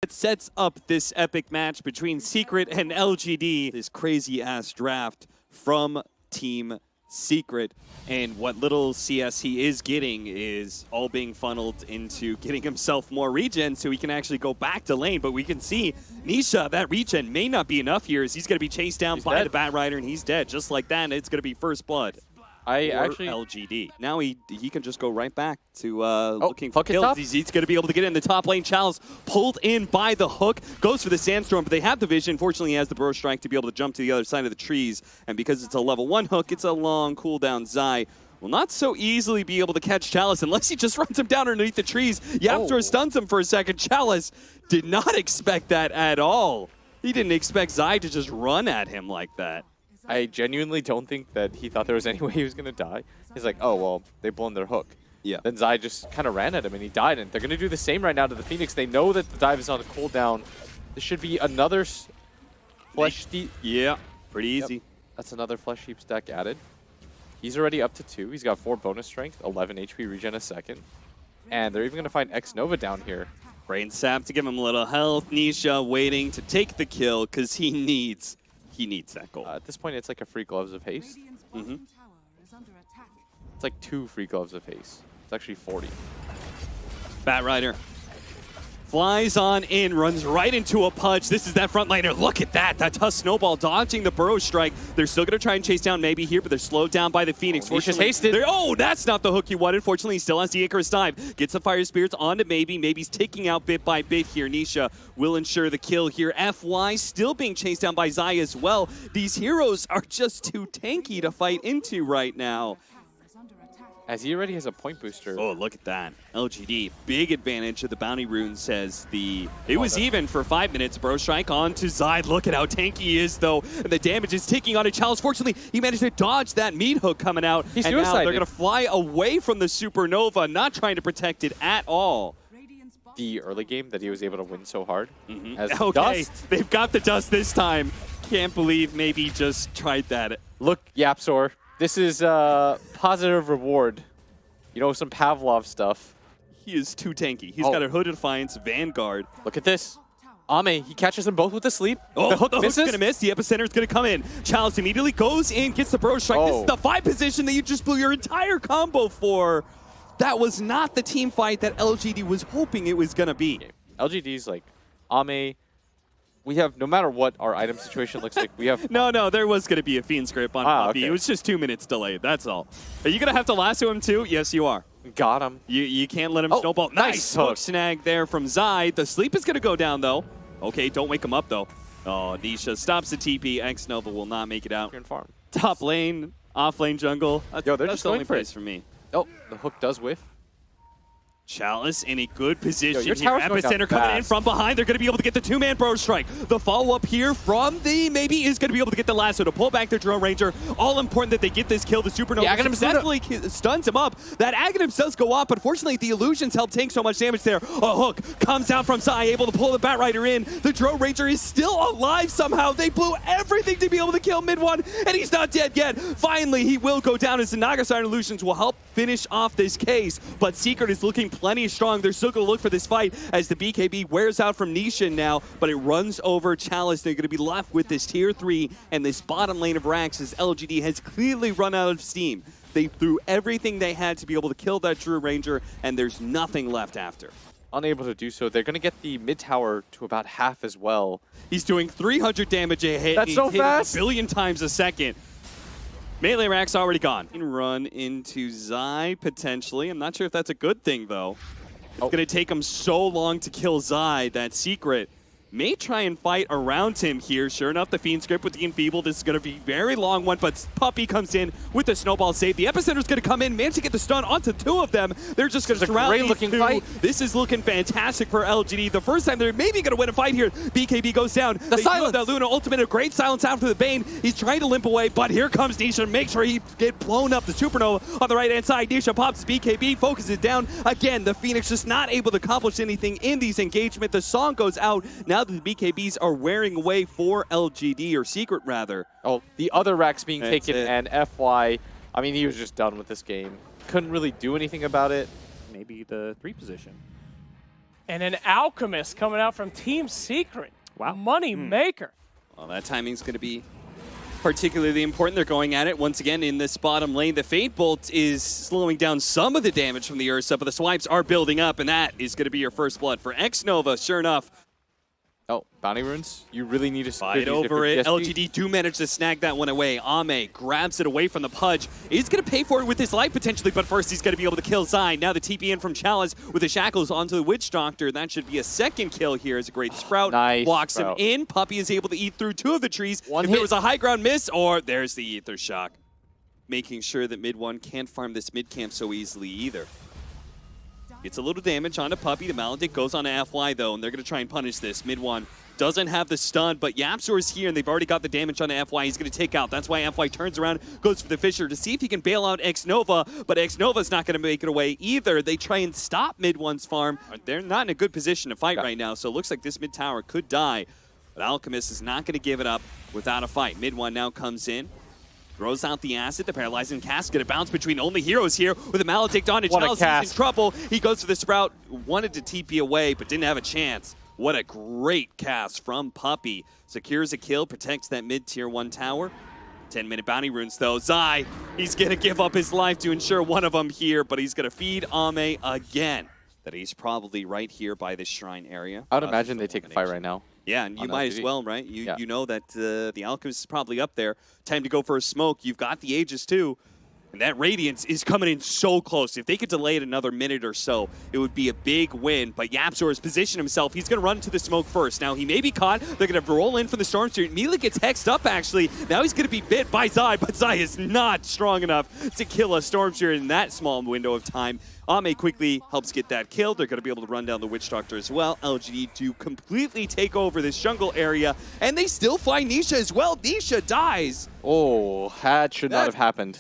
It sets up this epic match between Secret and LGD, this crazy-ass draft from Team Secret. And what little CS he is getting is all being funneled into getting himself more regen so he can actually go back to lane. But we can see Nisha, that regen may not be enough here as he's going to be chased down by the Bat Rider, and he's dead. Just like that, and it's going to be first blood. LGD. Now he can just go right back to looking for kills. He's going to be able to get in the top lane. Chalice pulled in by the hook, goes for the Sandstorm, but they have the vision. Fortunately, he has the Burrow Strike to be able to jump to the other side of the trees, and because it's a level 1 hook, it's a long cooldown. Zai will not so easily be able to catch Chalice unless he just runs him down underneath the trees. Yapster stuns him for a second. Chalice did not expect that at all. He didn't expect Zai to just run at him like that. I genuinely don't think that he thought there was any way he was going to die. He's like, oh, well, they've blown their hook. Yeah. Then Zai just kind of ran at him, and he died. And they're going to do the same right now to the Phoenix. They know that the dive is on a cooldown. This should be another Flesh Heap. Yeah, pretty easy. Yep. That's another Flesh Heap stack added. He's already up to 2. He's got 4 bonus strength, 11 HP regen a second. And they're even going to find X-Nova down here. Brain Sap to give him a little health. Nisha waiting to take the kill because he needs that goal. At this point, it's like a free Gloves of Haste. It's like 2 free Gloves of Haste. It's actually 40. Bat Rider flies on in, runs right into a punch. This is that front laner. Look at that. That tough snowball dodging the Burrow Strike. They're still going to try and chase down maybe here, but they're slowed down by the Phoenix. Nisha's hasted. Oh, that's not the hook you wanted. Fortunately, he still has the Icarus dive. Gets the Fire Spirits onto Maybe. Maybe's ticking out bit by bit here. Nisha will ensure the kill here. FY still being chased down by Zai as well. These heroes are just too tanky to fight into right now. As he already has a point booster. Oh, look at that. LGD, big advantage of the bounty rune, says the... It was even for 5 minutes. Burrow Strike on to Zai. Look at how tanky he is, though. And the damage is ticking on a Chalice. Fortunately, he managed to dodge that meat hook coming out. He's and now they're going to fly away from the Supernova, not trying to protect it at all. The early game that he was able to win so hard. As Okay, dust. they've got the dust this time. Can't believe maybe just tried that. Look, Yapsor. This is positive reward. You know, some Pavlov stuff. He is too tanky. He's got a Hood of Defiance, Vanguard. Look at this. Ame, he catches them both with the sleep. Oh, the hook's going to miss. The Epicenter's going to come in. Chalice immediately goes in, gets the Burrow Strike. This is the 5 position that you just blew your entire combo for. That was not the team fight that LGD was hoping it was going to be. LGD's like, Ame, we have, no matter what our item situation looks like, we have... No, there was going to be a Fiend's Grip on Poppy. Okay. It was just 2 minutes delayed, that's all. Are you going to have to lasso him too? Yes, you are. Got him. You can't let him snowball. Nice hook snag there from Zai. The sleep is going to go down, though. Okay, don't wake him up, though. Oh, Nisha stops the TP. X-Nova will not make it out. Farm. Top lane, off lane jungle. They're that's just the only going place for me. Oh, the hook does whiff. Chalice in a good position your here. Epicenter coming in from behind. They're going to be able to get the 2-man Burrow Strike. The follow-up here from the Maybe is going to be able to get the lasso to pull back their Drone Ranger. All important that they get this kill. The Supernova successfully stuns him up. That Aghanim's does go off, but fortunately the illusions help tank so much damage there. A hook comes out from Zai, able to pull the Bat Rider in. The Drone Ranger is still alive somehow. They blew everything to be able to kill mid-1, and he's not dead yet. Finally, he will go down as the Naga Siren illusions will help finish off this case, but Secret is looking plenty strong. They're still going to look for this fight as the BKB wears out from Nisha now, but it runs over Chalice. They're going to be left with this tier 3 and this bottom lane of Rax as LGD has clearly run out of steam. They threw everything they had to be able to kill that Drew Ranger, and there's nothing left after. Unable to do so. They're going to get the mid tower to about half as well. He's doing 300 damage a hit. That's so fast. A billion times a second. Melee Rack's already gone. Run into Zai, potentially. I'm not sure if that's a good thing, though. It's going to take him so long to kill Zai that Secret may try and fight around him here. Sure enough, the Fiend's Grip with the Enfeebled. This is going to be a very long one, but Puppy comes in with the snowball save. The Epicenter's going to come in, manage to get the stun onto 2 of them. They're just going to surround these 2. Fight. This is looking fantastic for LGD. The first time they're maybe going to win a fight here. BKB goes down. The silence. The Luna ultimate, a great silence after the Bane. He's trying to limp away, but here comes Nisha. Make sure he get blown up. The Supernova on the right-hand side. Nisha pops BKB, focuses down. Again, the Phoenix just not able to accomplish anything in these engagements. The song goes out. Now that the BKBs are wearing away for LGD, or Secret rather. Oh, the other Rax being taken, and FY, I mean, he was just done with this game. Couldn't really do anything about it. Maybe the 3 position. And an Alchemist coming out from Team Secret. Wow. Money maker. Well, that timing's going to be particularly important. They're going at it once again in this bottom lane. The Fate Bolt is slowing down some of the damage from the Ursa, but the swipes are building up, and that is going to be your first blood for Xnova. Sure enough. Oh, Bounty Runes? You really need to Fight over it. LGD do manage to snag that one away. Ame grabs it away from the Pudge. He's going to pay for it with his life potentially, but first he's going to be able to kill Zai. Now the TP in from Chalice with the Shackles onto the Witch Doctor. That should be a second kill here as a great Sprout. Nice blocks Sprout. him in. Puppey is able to eat through two of the trees. One if hit. there was a high ground miss, or there's the Ether Shock. Making sure that mid one can't farm this mid camp so easily either. Gets a little damage onto Puppey. The Maledict goes on to FY though, and they're going to try and punish this. Mid one doesn't have the stun, but Yapzor is here, and they've already got the damage on FY. He's going to take out. That's why FY turns around, goes for the Fisher to see if he can bail out Xnova, but Xnova's not going to make it away either. They try and stop mid one's farm. They're not in a good position to fight right now, so it looks like this mid tower could die, but Alchemist is not going to give it up without a fight. Mid one now comes in. Throws out the acid. The paralyzing cast going to bounce between only heroes here with a Maledict on it. Chalice is in trouble. He goes for the Sprout. Wanted to TP away, but didn't have a chance. What a great cast from Puppey. Secures a kill, protects that mid-tier 1 tower. 10-minute bounty runes, though. Zai, he's going to give up his life to ensure one of them here, but he's going to feed Ame again. That he's probably right here by this shrine area. I would imagine they take a fight right now. Yeah, and you might LGD. as well, right? You know that the Alchemist is probably up there. Time to go for a smoke. You've got the Aegis too. And that Radiance is coming in so close. If they could delay it another minute or so, it would be a big win. But Yapzor has positioned himself. He's going to run to the smoke first. Now, he may be caught. They're going to roll in from the Storm Spirit. Immediately gets hexed up, actually. Now he's going to be bit by Zai, but Zai is not strong enough to kill a Storm Spirit in that small window of time. Ame quickly helps get that kill. They're going to be able to run down the Witch Doctor as well. LGD to completely take over this jungle area, and they still find Nisha as well. Nisha dies. Oh, that should not have happened.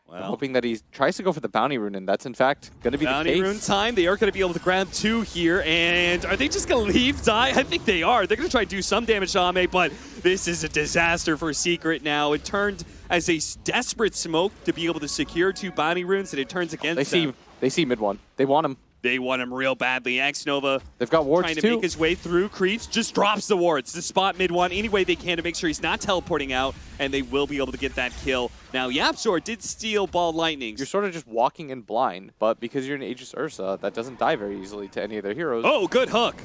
Well, I'm hoping that he tries to go for the Bounty Rune, and that's in fact going to be the case. Bounty Rune time. They are going to be able to grab 2 here, and are they just going to leave Zai? I think they are. They're going to try to do some damage to Ame, but this is a disaster for Secret now. It turned as a desperate smoke to be able to secure 2 Bounty Runes, and it turns against them. They see mid one. They want him. They want him real badly. Xnova, they've got wards trying to make his way through creeps, just drops the wards to spot mid one any way they can to make sure he's not teleporting out, and they will be able to get that kill. Now, Yapzor did steal Ball Lightnings. You're sort of just walking in blind, but because you're an Aegis Ursa, that doesn't die very easily to any of their heroes. Oh, good hook.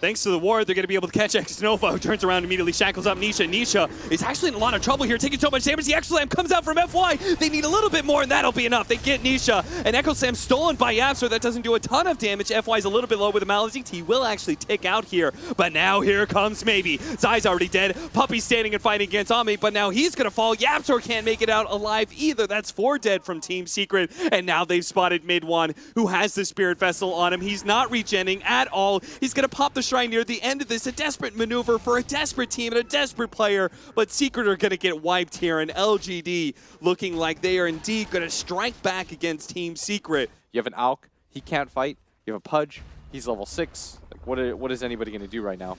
Thanks to the ward, they're going to be able to catch Xnova, who turns around and immediately shackles up Nisha. Nisha is actually in a lot of trouble here, taking so much damage. The Echo Slam comes out from FY. They need a little bit more, and that'll be enough. They get Nisha. An Echo Slam stolen by Yapzor. That doesn't do a ton of damage. FY's a little bit low with the Maledict. He will actually tick out here, but now here comes Maybe. Zai's already dead. Puppey's standing and fighting against Ame, but now he's going to fall. Yapzor can't make it out alive either. That's 4 dead from Team Secret, and now they've spotted mid one, who has the Spirit Vessel on him. He's not regenning at all. He's going to pop the Shrine near the end of this. A desperate maneuver for a desperate team and a desperate player, but Secret are going to get wiped here, and LGD looking like they are indeed going to strike back against Team Secret. You have an Alk, he can't fight. You have a Pudge, he's level 6. Like, what is anybody going to do right now?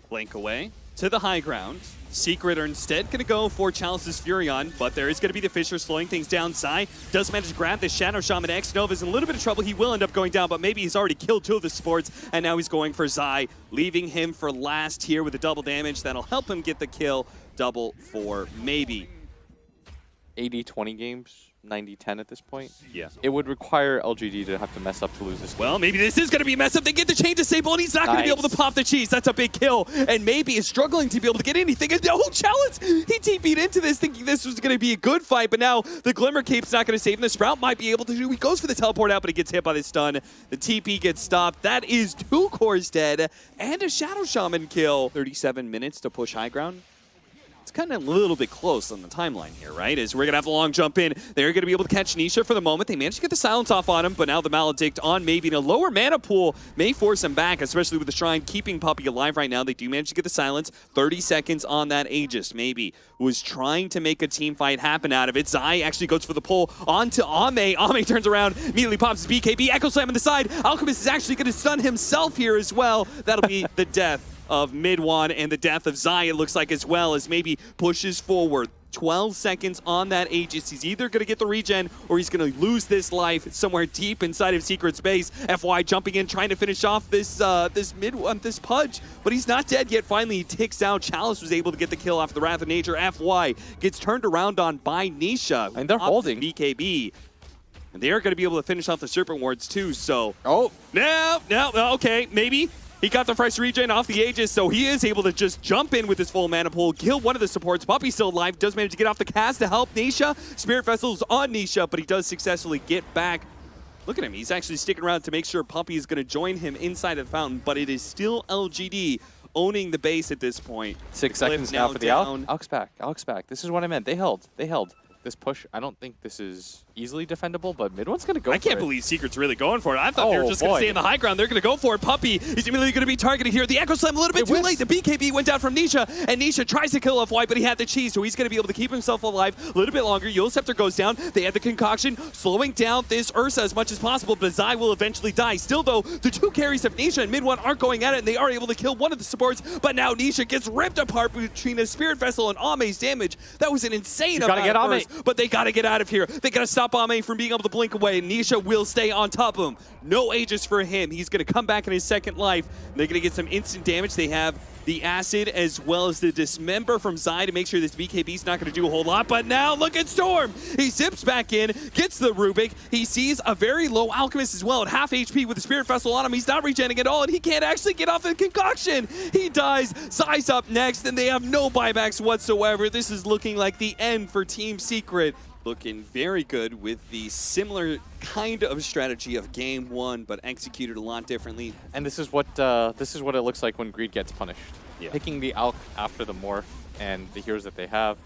Blink away to the high ground. Secret are instead going to go for Chalice's Furion, but there is going to be the Fisher slowing things down. Zai does manage to grab the Shadow Shaman. Xnova's in a little bit of trouble. He will end up going down, but maybe he's already killed 2 of the supports, and now he's going for Zai, leaving him for last here with the double damage. That'll help him get the kill. Double for Maybe. 80-20 games, 90-10 at this point. Yeah. It would require LGD to have to mess up to lose this game. Well, maybe this is going to be a mess up. They get the chain disable, and he's not going to be able to pop the cheese. That's a big kill. And Maybe is struggling to be able to get anything. And oh, Chalice! He TP'd into this thinking this was going to be a good fight, but now the Glimmer Cape's not going to save him. The Sprout might be able to do. He goes for the teleport out, but he gets hit by the stun. The TP gets stopped. That is 2 cores dead and a Shadow Shaman kill. 37 minutes to push high ground. It's kind of a little bit close on the timeline here, right? As we're going to have the long jump in. They're going to be able to catch Nisha for the moment. They managed to get the silence off on him, but now the Maledict on Maybe in a lower mana pool may force him back, especially with the Shrine keeping Puppey alive right now. They do manage to get the silence. 30 seconds on that Aegis. Maybe was trying to make a team fight happen out of it. Zai actually goes for the pull onto Ame. Ame turns around, immediately pops his BKB. Echo Slam on the side. Alchemist is actually going to stun himself here as well. That'll be the death of mid one and the death of Zai, it looks like, as well, as Maybe pushes forward. 12 seconds on that Aegis. He's either going to get the regen or he's going to lose this life somewhere deep inside of Secret's base. FY jumping in, trying to finish off this Pudge, but he's not dead yet. Finally, he ticks out. Chalice was able to get the kill off the Wrath of Nature. FY gets turned around on by Nisha. And they're holding. BKB. And they are going to be able to finish off the Serpent Wards too, so... Oh! No, okay, maybe. He got the fresh regen off the Aegis, so he is able to just jump in with his full mana pool, kill one of the supports. Puppy's still alive, does manage to get off the cast to help Nisha. Spirit Vessel's on Nisha, but he does successfully get back. Look at him, he's actually sticking around to make sure Puppy is going to join him inside of the fountain, but it is still LGD owning the base at this point. 6 seconds now for the Alex back. This is what I meant. They held. This push, I don't think this is easily defendable, but mid one's going to go for it. I can't believe Secret's really going for it. I thought they were just going to stay in the high ground. They're going to go for it. Puppy is immediately going to be targeted here. The Echo Slam a little bit too late. The BKB went down from Nisha, and Nisha tries to kill FY, but he had the cheese, so he's going to be able to keep himself alive a little bit longer. Eul Scepter goes down. They had the concoction, slowing down this Ursa as much as possible, but Zai will eventually die. Still, though, the two carries of Nisha and mid one aren't going at it, and they are able to kill one of the supports, but now Nisha gets ripped apart between a Spirit Vessel and Ame's damage. That was an insane amount of burst, but they got to get out of here. They got to stop Ame from being able to blink away. Nisha will stay on top of him. No Aegis for him. He's going to come back in his second life. They're going to get some instant damage. They have the Acid as well as the Dismember from Zai to make sure this BKB's not going to do a whole lot. But now look at Storm. He zips back in, gets the Rubik. He sees a very low Alchemist as well at half HP with the Spirit Vessel on him. He's not regenerating at all, and he can't actually get off the concoction. He dies. Zai's up next, and they have no buybacks whatsoever. This is looking like the end for Team Secret. Looking very good with the similar kind of strategy of game one, but executed a lot differently. And this is what it looks like when Greed gets punished. Yeah. Picking the Alch after the Morph and the heroes that they have,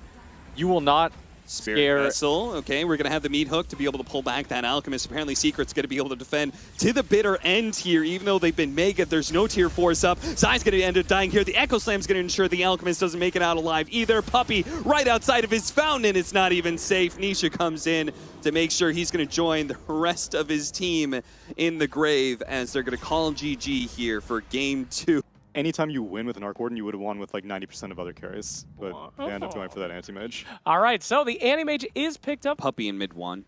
you will not Spirit Vessel, okay, we're going to have the meat hook to be able to pull back that Alchemist. Apparently Secret's going to be able to defend to the bitter end here, even though they've been mega. There's no tier 4s up. Zai's going to end up dying here. The Echo Slam's going to ensure the Alchemist doesn't make it out alive either. Puppy right outside of his fountain, and it's not even safe. Nisha comes in to make sure he's going to join the rest of his team in the grave as they're going to call GG here for game 2. Anytime you win with an Arc Warden, you would have won with like 90% of other carries, but they end up going for that Anti-Mage. All right, so the Anti-Mage is picked up. Puppy in mid one,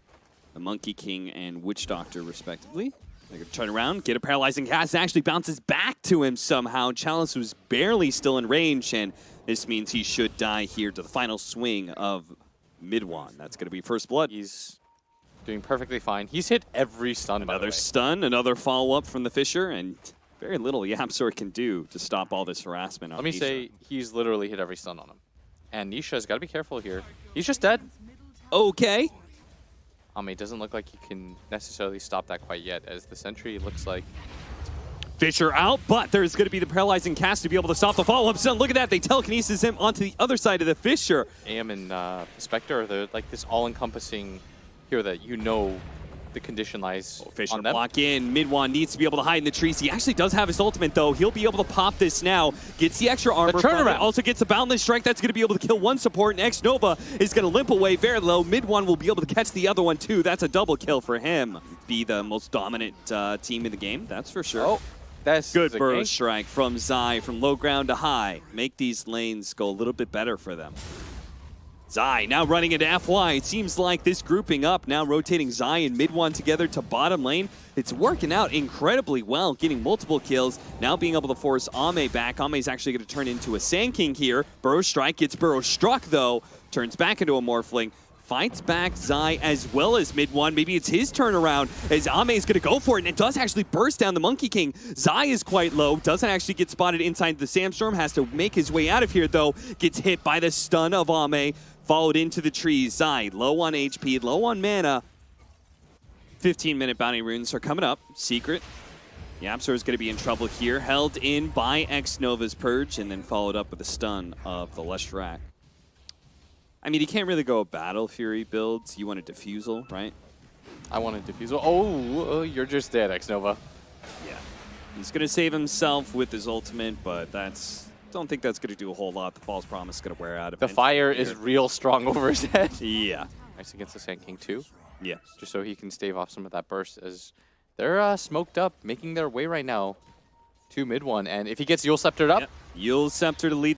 the Monkey King and Witch Doctor respectively. They're going to turn around, get a Paralyzing Cast, actually bounces back to him somehow. Chalice was barely still in range, and this means he should die here to the final swing of mid one. That's going to be first blood. He's doing perfectly fine. He's hit every stun, by the way. Another stun, another follow-up from the Fisher, and very little YapzOr can do to stop all this harassment on Let me Nisha. say, he's literally hit every stun on him. And Nisha's got to be careful here. He's just dead. Okay. Ame doesn't look like he can necessarily stop that quite yet, as the Sentry looks like... Fisher out, but there's going to be the Paralyzing Cast to be able to stop the follow-up stun. Look at that, they telekinesis him onto the other side of the Fisher. AM and Spectre are like this all-encompassing hero that you know the condition lies Fisher on them. block in. Midwan needs to be able to hide in the trees. He actually does have his ultimate, though. He'll be able to pop this now. Gets the extra armor. From it. Also gets a Boundless Strength. That's going to be able to kill one support. Next, Nova is going to limp away very low. Midwan will be able to catch the other one, too. That's a double kill for him. Be the most dominant team in the game, that's for sure. Oh, that's good burrow strike from Zai, from low ground to high. Make these lanes go a little bit better for them. Zai now running into FY. It seems like this grouping up, now rotating Zai and mid one together to bottom lane. It's working out incredibly well, getting multiple kills. Now being able to force Ame back. Ame's actually going to turn into a Sand King here. Burrow strike gets Burrow struck though. Turns back into a Morphling. Fights back Zai as well as mid one. Maybe it's his turnaround as Ame is going to go for it, and it does actually burst down the Monkey King. Zai is quite low, doesn't actually get spotted inside the Sandstorm, has to make his way out of here though. Gets hit by the stun of Ame, followed into the trees. Zai low on HP, low on mana. 15-minute bounty runes are coming up. Secret. YapzOr is going to be in trouble here. Held in by X-Nova's Purge, and then followed up with a stun of the Leshrac. I mean, you can't really go Battle Fury builds. You want a Diffusal, right? I want a Diffusal. Oh, you're just dead, X-Nova. Yeah. He's going to save himself with his ultimate, but don't think that's going to do a whole lot. The False Promise is going to wear out. The fire is real strong over his head. Yeah. Nice against the Sand King too. Yeah. Just so he can stave off some of that burst, as they're smoked up, making their way right now to mid one. And if he gets Eul Sceptered up... Yep. Eul Scepter to lead